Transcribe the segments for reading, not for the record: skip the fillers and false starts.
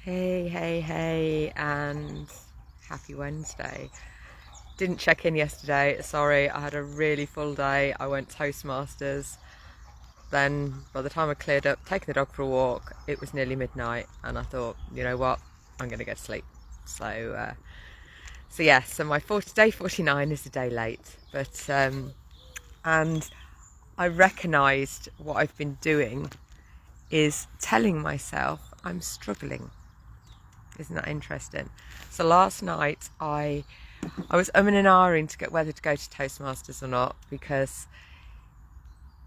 Hey, and happy Wednesday. Didn't check in yesterday, sorry, I had a really full day. I went Toastmasters, then by the time I cleared up, taking the dog for a walk, it was nearly midnight, and I thought, you know what, I'm going to go to sleep. So my day 49 is a day late, and I recognised what I've been doing is telling myself I'm struggling. Isn't that interesting? So last night I was umming and ahhing to get whether to go to Toastmasters or not, because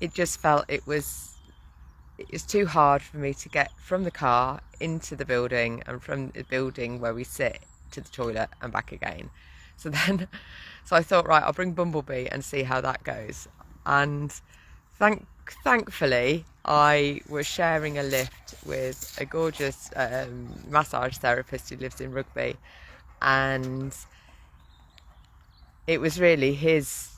it just felt it was too hard for me to get from the car into the building and from the building where we sit to the toilet and back again. So I thought, right, I'll bring Bumblebee and see how that goes. And thankfully, I was sharing a lift with a gorgeous massage therapist who lives in Rugby, and it was really his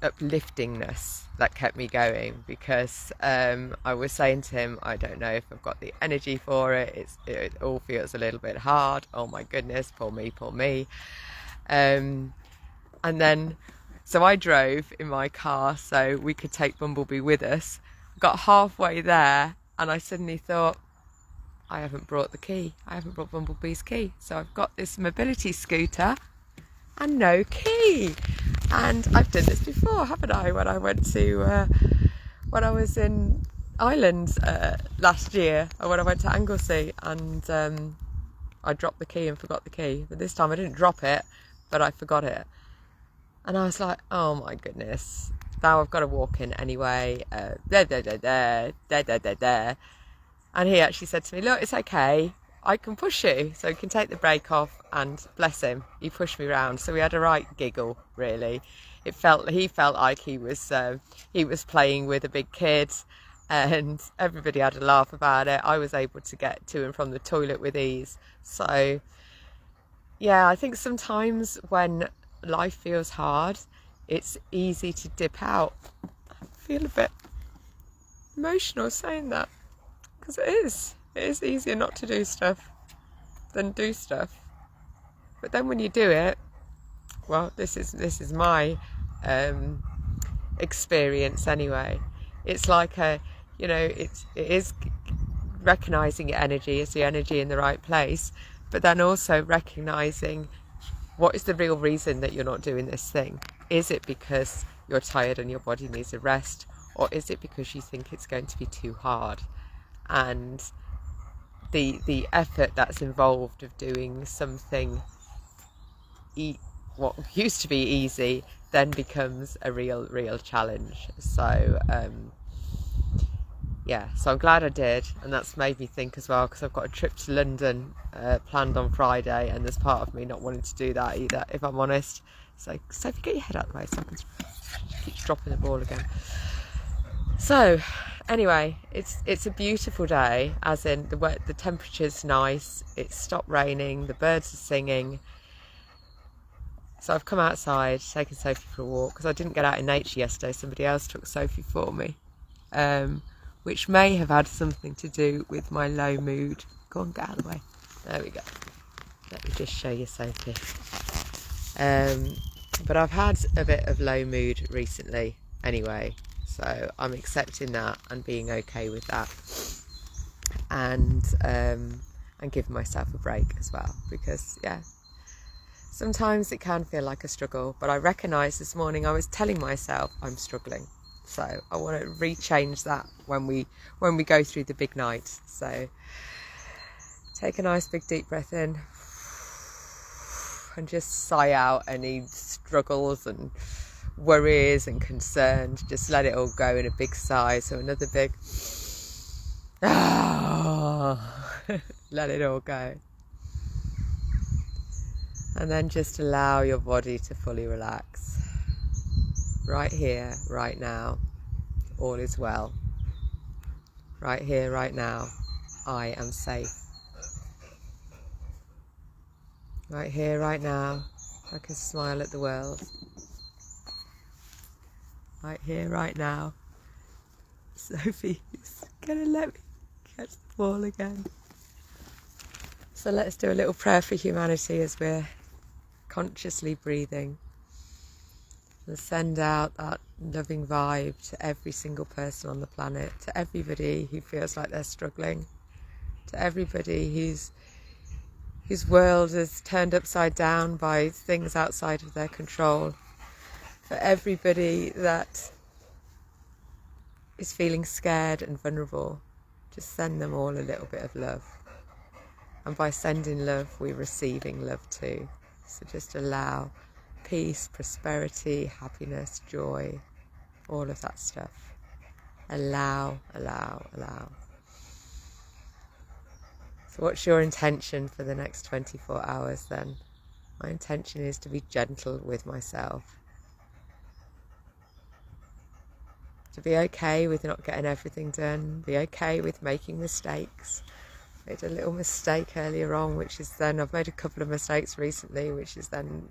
upliftingness that kept me going, because I was saying to him, I don't know if I've got the energy for it. It all feels a little bit hard. Oh my goodness, poor me. And then, so I drove in my car so we could take Bumblebee with us. Got halfway there and I suddenly thought, I haven't brought the key. I haven't brought Bumblebee's key. So I've got this mobility scooter and no key. And I've done this before, haven't I? When I was in Ireland last year, or when I went to Anglesey, and I dropped the key and forgot the key. But this time I didn't drop it, but I forgot it. And I was like, oh my goodness, now I've got to walk in anyway. There. And he actually said to me, look, it's okay, I can push you, so you can take the brake off. And bless him, he pushed me round. So we had a right giggle, really. He felt like he was playing with a big kid, and everybody had a laugh about it. I was able to get to and from the toilet with ease. So yeah, I think sometimes when life feels hard, it's easy to dip out. I feel a bit emotional saying that, because it is easier not to do stuff than do stuff. But then when you do it, well, this is my experience anyway. It's like it is recognizing your energy. Is the energy in the right place? But then also recognizing, what is the real reason that you're not doing this thing? Is it because you're tired and your body needs a rest, or is it because you think it's going to be too hard? And the effort that's involved of doing something what used to be easy then becomes a real challenge. So so I'm glad I did, and that's made me think as well, because I've got a trip to London planned on Friday, and there's part of me not wanting to do that either, if I'm honest. So Sophie, get your head out of the way so I can keep dropping the ball again. So anyway, it's a beautiful day, as in the temperature's nice, it's stopped raining, the birds are singing. So I've come outside, taken Sophie for a walk, because I didn't get out in nature yesterday. Somebody else took Sophie for me, which may have had something to do with my low mood. Go on, get out of the way. There we go. Let me just show you Sophie. But I've had a bit of low mood recently anyway, so I'm accepting that and being okay with that, and giving myself a break as well, because sometimes it can feel like a struggle. But I recognised this morning I was telling myself I'm struggling, so I want to rechange that when we go through the big night. So take a nice big deep breath in and just sigh out any struggles and worries and concerns. Just let it all go in a big sigh. So another big let it all go. And then just allow your body to fully relax. Right here, right now, all is well. Right here, right now, I am safe. Right here, right now, I can smile at the world. Right here, right now, Sophie's gonna let me catch the ball again. So let's do a little prayer for humanity as we're consciously breathing. And send out that loving vibe to every single person on the planet, to everybody who feels like they're struggling, to everybody whose world is turned upside down by things outside of their control, for everybody that is feeling scared and vulnerable. Just send them all a little bit of love. And by sending love, we're receiving love too. So just allow peace, prosperity, happiness, joy, all of that stuff. Allow, allow, allow. So what's your intention for the next 24 hours then? My intention is to be gentle with myself. To be okay with not getting everything done. Be okay with making mistakes. I made a little mistake earlier on, which is then, I've made a couple of mistakes recently, which is then,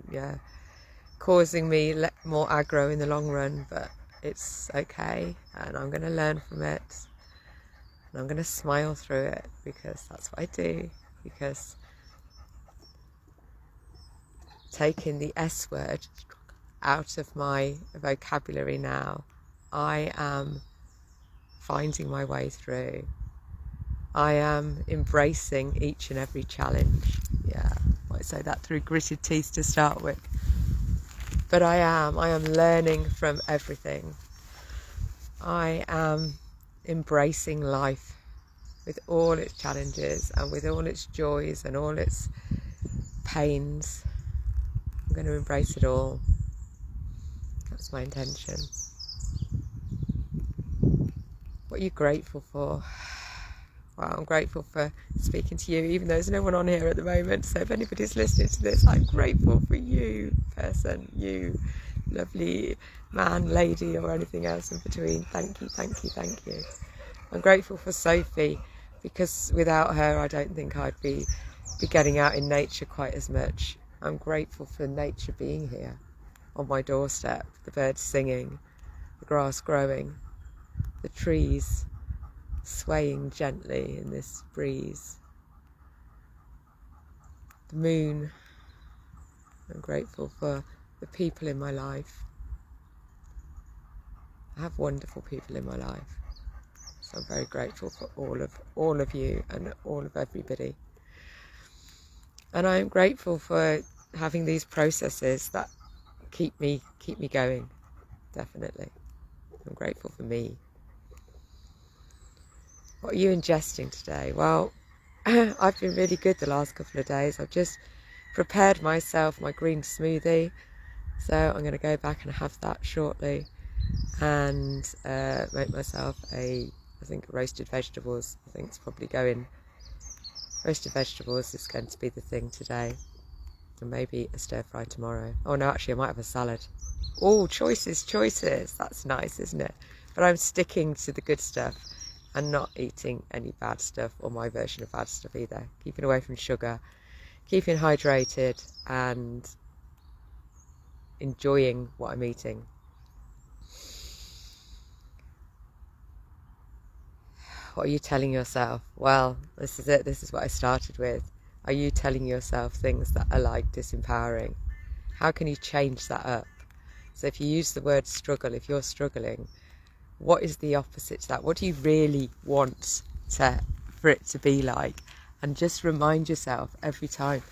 causing me more aggro in the long run, but it's okay, and I'm going to learn from it, and I'm going to smile through it, because that's what I do, because taking the S word out of my vocabulary now, I am finding my way through. I am embracing each and every challenge. Yeah, I might say that through gritted teeth to start with. But I am learning from everything. I am embracing life with all its challenges and with all its joys and all its pains. I'm going to embrace it all. That's my intention. What are you grateful for? Well, I'm grateful for speaking to you, even though there's no one on here at the moment. So if anybody's listening to this, I'm grateful for you, person, you, lovely man, lady, or anything else in between. Thank you, thank you, thank you. I'm grateful for Sophie, because without her, I don't think I'd be getting out in nature quite as much. I'm grateful for nature being here on my doorstep, the birds singing, the grass growing, the trees swaying gently in this breeze, the moon. I'm grateful for the people in my life. I have wonderful people in my life, so I'm very grateful for all of you and all of everybody. And I am grateful for having these processes that keep me going. Definitely, I'm grateful for me. What are you ingesting today? Well, I've been really good the last couple of days. I've just prepared myself my green smoothie, so I'm going to go back and have that shortly, and make myself roasted vegetables. I think it's probably roasted vegetables is going to be the thing today, and maybe a stir fry tomorrow. Oh no, actually I might have a salad. Oh, choices, that's nice, isn't it? But I'm sticking to the good stuff and not eating any bad stuff, or my version of bad stuff either. Keeping away from sugar, keeping hydrated, and enjoying what I'm eating. What are you telling yourself? Well, this is it. This is what I started with. Are you telling yourself things that are like disempowering? How can you change that up? So if you use the word struggle, if you're struggling, what is the opposite to that? What do you really want for it to be like? And just remind yourself every time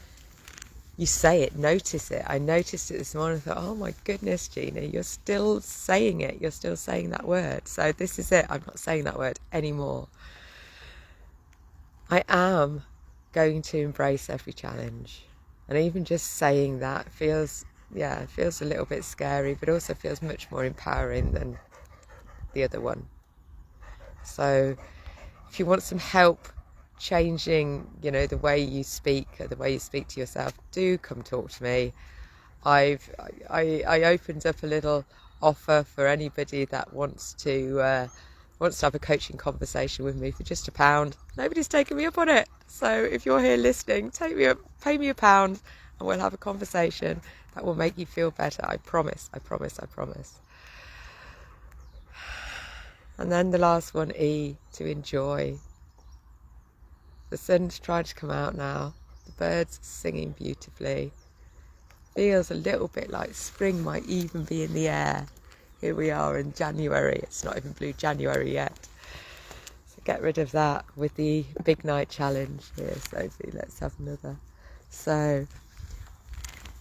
you say it, notice it. I noticed it this morning. I thought, oh my goodness, Gina, you're still saying it. You're still saying that word. So this is it. I'm not saying that word anymore. I am going to embrace every challenge. And even just saying that feels a little bit scary, but also feels much more empowering than the other one. So if you want some help changing, the way you speak, or the way you speak to yourself, do come talk to me. I opened up a little offer for anybody that wants to have a coaching conversation with me for just £1. Nobody's taken me up on it. So if you're here listening, pay me £1 and we'll have a conversation that will make you feel better. I promise. And then the last one, E, to enjoy. The sun's trying to come out now. The birds are singing beautifully. Feels a little bit like spring might even be in the air. Here we are in January. It's not even Blue January yet. So get rid of that with the Big Night Challenge. Here, Sophie, let's have another. So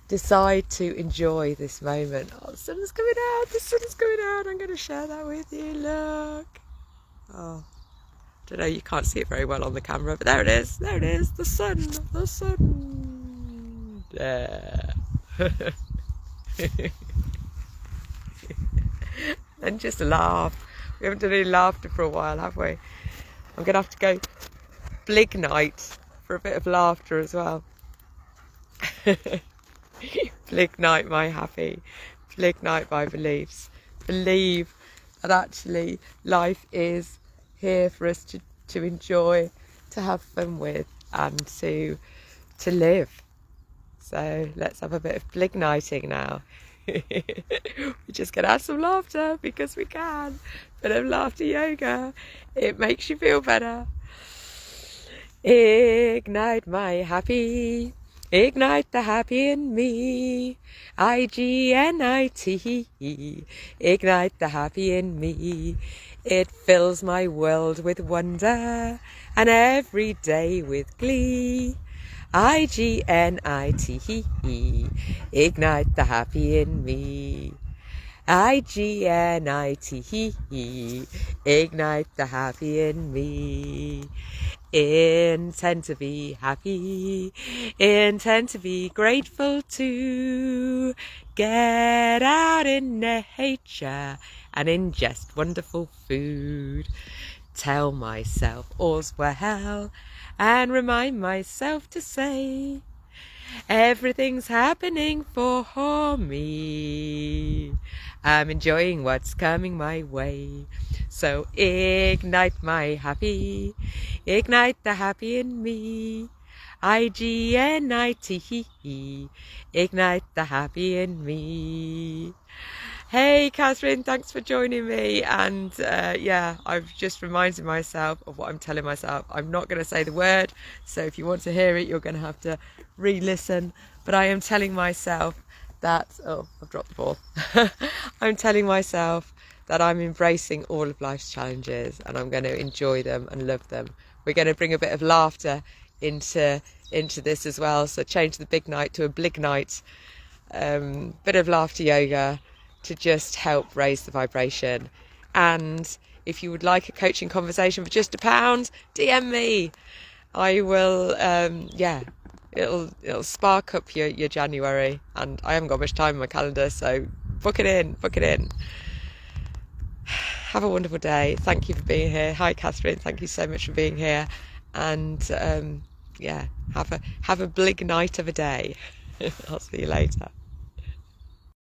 decide to enjoy this moment. Oh, the sun is coming out. The sun is coming out. I'm going to share that with you. Look. Oh, I don't know. You can't see it very well on the camera, but there it is. There it is. The sun. The sun. There. And just laugh. We haven't done any laughter for a while, have we? I'm going to have to go Blig Night for a bit of laughter as well. Blig Night, my happy. Blig Night, my beliefs. Believe that actually life is here for us to enjoy, to have fun with, and to live. So let's have a bit of Blig Nighting now. We're just going to have some laughter because we can. Bit of laughter yoga. It makes you feel better. Ignite my happy. Ignite the happy in me. IGNIT. Ignite the happy in me. It fills my world with wonder and every day with glee. IGNIT. Ignite the happy in me. IGNIT. Ignite the happy in me. Intend to be happy. Intend to be grateful too. Get out in nature and ingest wonderful food. Tell myself all's well and remind myself to say everything's happening for me. I'm enjoying what's coming my way. So ignite my happy. Ignite the happy in me. IGNIT. Ignite the happy in me. Hey Catherine, thanks for joining me. And yeah, I've just reminded myself of what I'm telling myself. I'm not going to say the word, so if you want to hear it, you're going to have to re-listen. But I am telling myself that, oh, I've dropped the ball. I'm telling myself that I'm embracing all of life's challenges and I'm going to enjoy them and love them. We're going to bring a bit of laughter into this as well. So change the big night to a Blig Night. Bit of laughter yoga to just help raise the vibration. And if you would like a coaching conversation for just £1, DM me. I will, yeah, it'll spark up your January, and I haven't got much time on my calendar, so book it in. Have a wonderful day. Thank you for being here. Hi Catherine, thank you so much for being here. And yeah, have a Blig Night of a day. I'll see you later.